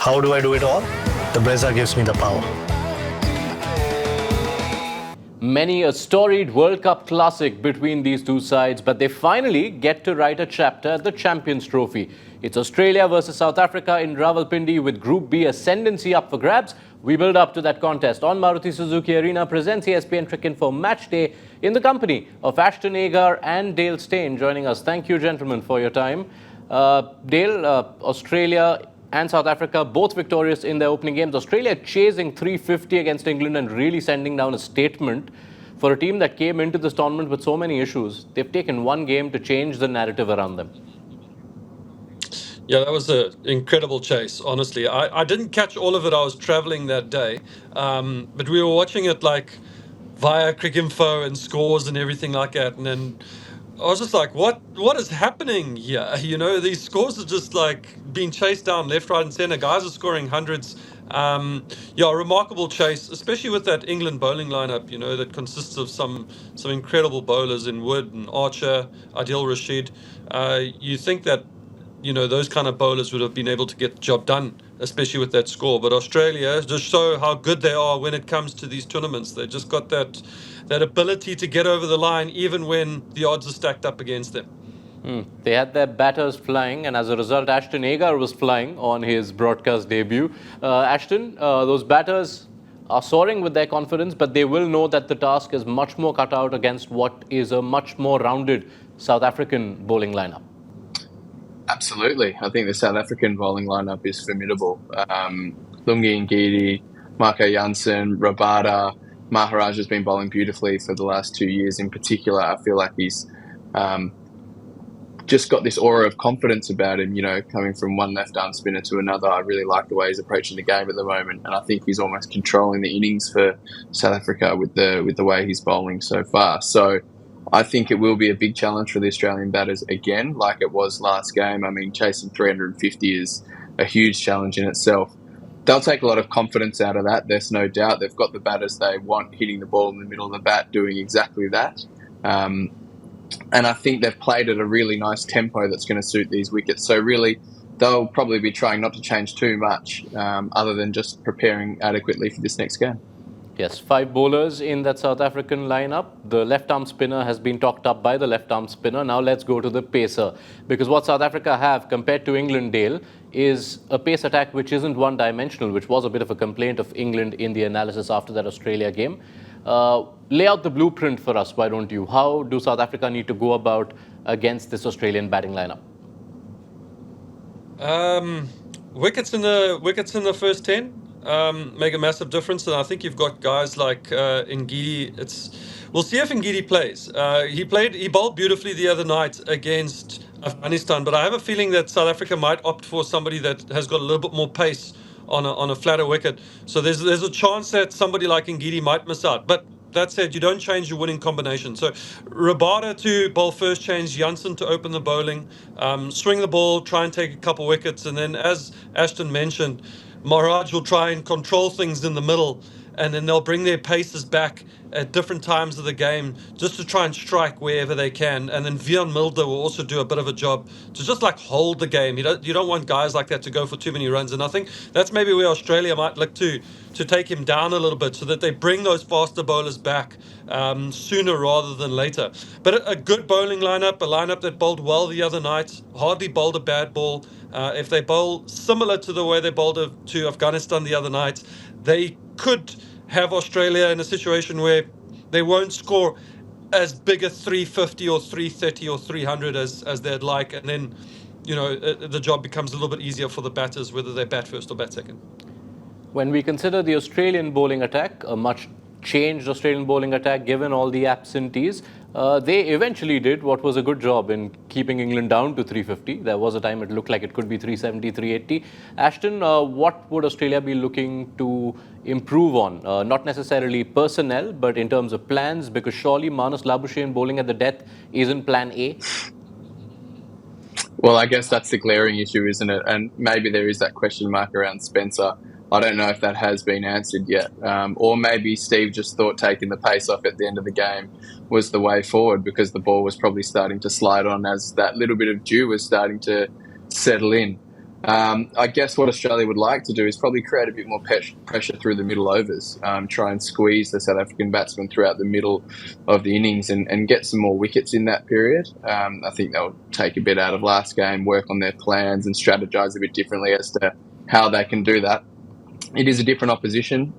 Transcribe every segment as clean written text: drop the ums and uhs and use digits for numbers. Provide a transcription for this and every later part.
How do I do it all? The Brezza gives me the power. Many a storied World Cup classic between these two sides, but they finally get to write a chapter at the Champions Trophy. It's Australia versus South Africa in Rawalpindi with Group B ascendancy up for grabs. We build up to that contest on Maruti Suzuki Arena, presents ESPN Cricinfo Match Day in the company of Ashton, Agar and Steyn joining us. Thank you, gentlemen, for your time. Dale, Australia and South Africa, both victorious in their opening games. Australia chasing 350 against England and really sending down a statement for a team that came into this tournament with so many issues. They've taken one game to change the narrative around them. Yeah, that was an incredible chase, honestly. I didn't catch all of it. I was traveling that day. But we were watching it like via Cricinfo and scores and everything like that. And then I was just like, what is happening here? You know, these scores are just like being chased down left, right and centre. Guys are scoring hundreds. Yeah, remarkable chase, especially with that England bowling lineup, you know, that consists of some incredible bowlers in Wood and Archer, Adil Rashid. You think that, you know, those kind of bowlers would have been able to get the job done, especially with that score. But Australia just show how good they are when it comes to these tournaments. They just got that ability to get over the line even when the odds are stacked up against them. They had their batters flying, and as a result, Ashton Agar was flying on his broadcast debut. Ashton, those batters are soaring with their confidence, but they will know that the task is much more cut out against what is a much more rounded South African bowling lineup. Absolutely. I think the South African bowling lineup is formidable. Lungi Ngidi, Marco Jansen, Rabada, Maharaj has been bowling beautifully for the last 2 years in particular. I feel like he's just got this aura of confidence about him, you know, coming from one left-arm spinner to another. I really like the way he's approaching the game at the moment, and I think he's almost controlling the innings for South Africa with the way he's bowling so far. So I think it will be a big challenge for the Australian batters again, like it was last game. I mean, chasing 350 is a huge challenge in itself. They'll take a lot of confidence out of that, there's no doubt. They've got the batters they want hitting the ball in the middle of the bat, doing exactly that. And I think they've played at a really nice tempo that's going to suit these wickets. So really, they'll probably be trying not to change too much, other than just preparing adequately for this next game. Yes, 5 bowlers in that South African lineup. The left-arm spinner has been talked up by the left-arm spinner. Now let's go to the pacer. Because what South Africa have compared to England, Dale, is a pace attack which isn't one-dimensional, which was a bit of a complaint of England in the analysis after that Australia game. Lay out the blueprint for us, why don't you? How do South Africa need to go about against this Australian batting lineup? Wickets in the first 10 make a massive difference, and I think you've got guys like Ngidi. We'll see if Ngidi plays. He bowled beautifully the other night against Afghanistan, but I have a feeling that South Africa might opt for somebody that has got a little bit more pace on a flatter wicket. So there's a chance that somebody like Ngidi might miss out. But that said, you don't change your winning combination. So Rabada to bowl first, change Jansen to open the bowling, swing the ball, try and take a couple wickets, and then as Ashton mentioned, Maharaj will try and control things in the middle, and then they'll bring their paces back at different times of the game just to try and strike wherever they can. And then Vian Milde will also do a bit of a job to just like hold the game. You don't want guys like that to go for too many runs. And I think that's maybe where Australia might look to take him down a little bit so that they bring those faster bowlers back sooner rather than later. But a good bowling lineup, a lineup that bowled well the other night, hardly bowled a bad ball. If they bowl similar to the way they bowled to Afghanistan the other night, they could have Australia in a situation where they won't score as big a 350 or 330 or 300 as they'd like, and then, you know, the job becomes a little bit easier for the batters, whether they bat first or bat second. When we consider the Australian bowling attack, a much changed Australian bowling attack given all the absentees, they eventually did what was a good job in keeping England down to 350. There was a time it looked like it could be 370, 380. Ashton, what would Australia be looking to improve on? Not necessarily personnel, but in terms of plans, because surely Marnus Labuschagne bowling at the death isn't plan A. Well, I guess that's the glaring issue, isn't it? And maybe there is that question mark around Spencer. I don't know if that has been answered yet. Or maybe Steve just thought taking the pace off at the end of the game was the way forward, because the ball was probably starting to slide on as that little bit of dew was starting to settle in. I guess what Australia would like to do is probably create a bit more pressure through the middle overs, try and squeeze the South African batsmen throughout the middle of the innings and get some more wickets in that period. I think they'll take a bit out of last game, work on their plans and strategise a bit differently as to how they can do that. It is a different opposition.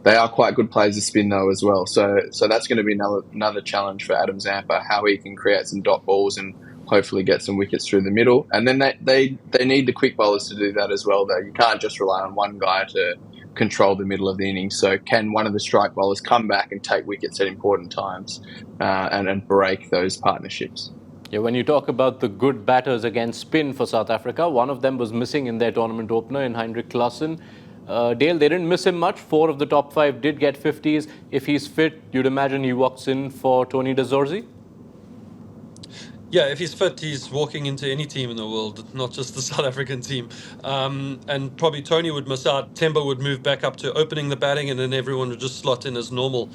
They are quite good players of spin though as well. So that's going to be another challenge for Adam Zampa, how he can create some dot balls and hopefully get some wickets through the middle. And then they need the quick bowlers to do that as well, though. You can't just rely on one guy to control the middle of the innings. So can one of the strike bowlers come back and take wickets at important times and break those partnerships? Yeah, when you talk about the good batters against spin for South Africa, one of them was missing in their tournament opener in Heinrich Klaassen. Dale, they didn't miss him much. 4 of the top 5 did get 50s. If he's fit, you'd imagine he walks in for Tony de Zorzi? Yeah, if he's fit, he's walking into any team in the world, not just the South African team. And probably Tony would miss out. Temba would move back up to opening the batting, and then everyone would just slot in as normal.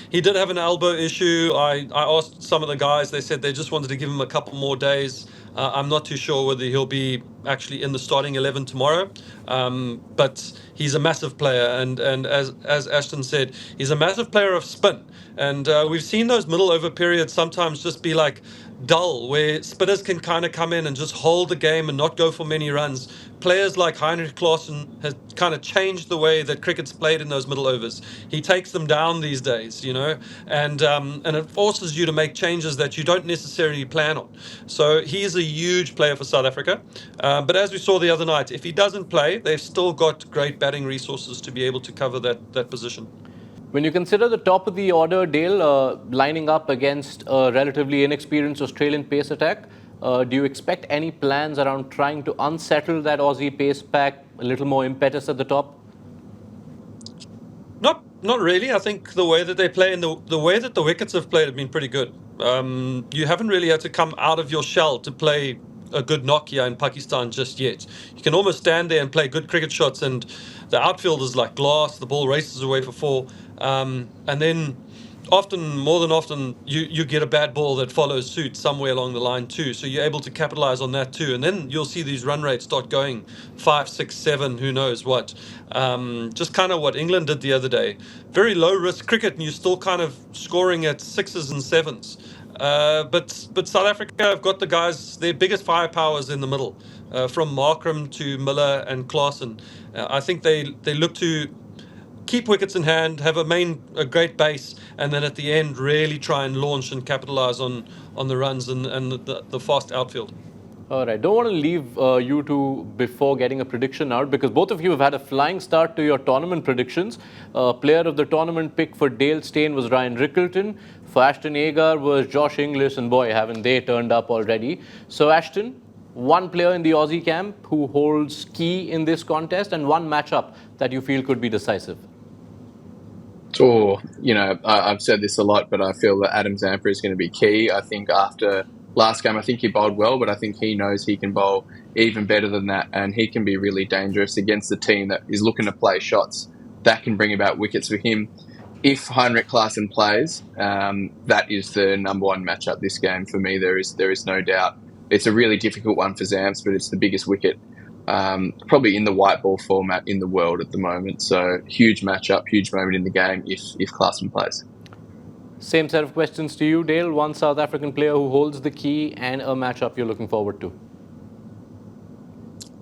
He did have an elbow issue. I asked some of the guys, they said they just wanted to give him a couple more days. I'm not too sure whether he'll be actually in the starting 11 tomorrow, but he's a massive player, and as Ashton said, he's a massive player of spin. And we've seen those middle over periods sometimes just be like dull, where spinners can kind of come in and just hold the game and not go for many runs. Players like Heinrich Klaassen has kind of changed the way that cricket's played in those middle overs. He takes them down these days, you know, and it forces you to make changes that you don't necessarily plan on. So he is a huge player for South Africa. But as we saw the other night, if he doesn't play, they've still got great batting resources to be able to cover that position. When you consider the top of the order, Dale, lining up against a relatively inexperienced Australian pace attack, do you expect any plans around trying to unsettle that Aussie pace pack, a little more impetus at the top? Not really. I think the way that they play and the way that the wickets have played have been pretty good. You haven't really had to come out of your shell to play a good knock here in Pakistan just yet. You can almost stand there and play good cricket shots, and the outfield is like glass. The ball races away for 4, and then more than often, you get a bad ball that follows suit somewhere along the line too. So you're able to capitalize on that too, and then you'll see these run rates start going 5, 6, 7, who knows what. Just kind of what England did the other day. Very low risk cricket, and you're still kind of scoring at 6s and 7s. But South Africa have got the guys, their biggest firepowers in the middle, from Markram to Miller and Klaassen. I think they look to keep wickets in hand, have a great base, and then at the end really try and launch and capitalize on the runs and the fast outfield. All right, don't want to leave you two before getting a prediction out, because both of you have had a flying start to your tournament predictions. Player of the tournament pick for Dale Steyn was Ryan Rickleton. For Ashton Agar was Josh Inglis, and boy, haven't they turned up already. So Ashton, one player in the Aussie camp who holds key in this contest, and one matchup that you feel could be decisive. Or, I've said this a lot, but I feel that Adam Zampa is going to be key. I think after last game, I think he bowled well, but I think he knows he can bowl even better than that, and he can be really dangerous against the team that is looking to play shots. That can bring about wickets for him. If Heinrich Klaassen plays, that is the number one matchup this game for me. There is no doubt. It's a really difficult one for Zamps, but it's the biggest wicket probably in the white ball format in the world at the moment. So huge matchup, huge moment in the game if Klaassen plays. Same set of questions to you, Dale. One South African player who holds the key and a matchup you're looking forward to.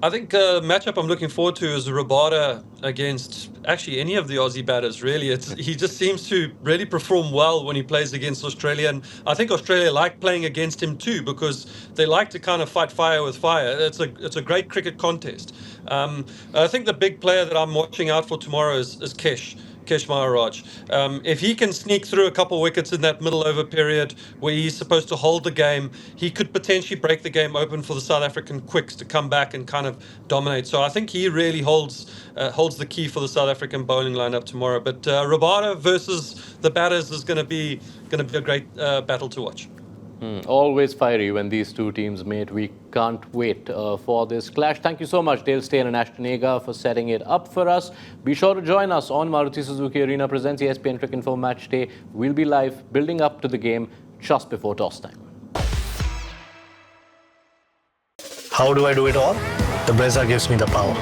I think a matchup I'm looking forward to is Rabada against actually any of the Aussie batters, really. He just seems to really perform well when he plays against Australia. And I think Australia like playing against him too, because they like to kind of fight fire with fire. It's a great cricket contest. I think the big player that I'm watching out for tomorrow is Kesh Maharaj. If he can sneak through a couple wickets in that middle over period where he's supposed to hold the game, he could potentially break the game open for the South African quicks to come back and kind of dominate. So I think he really holds the key for the South African bowling lineup tomorrow. But Rabada versus the batters is going to be a great battle to watch. Always fiery when these two teams meet. We can't wait for this clash. Thank you so much, Dale Steyn and Ashton Agar, for setting it up for us. Be sure to join us on Maruti Suzuki Arena presents ESPN Cricinfo Match Day. We'll be live building up to the game just before toss time. How do I do it all? The Brezza gives me the power.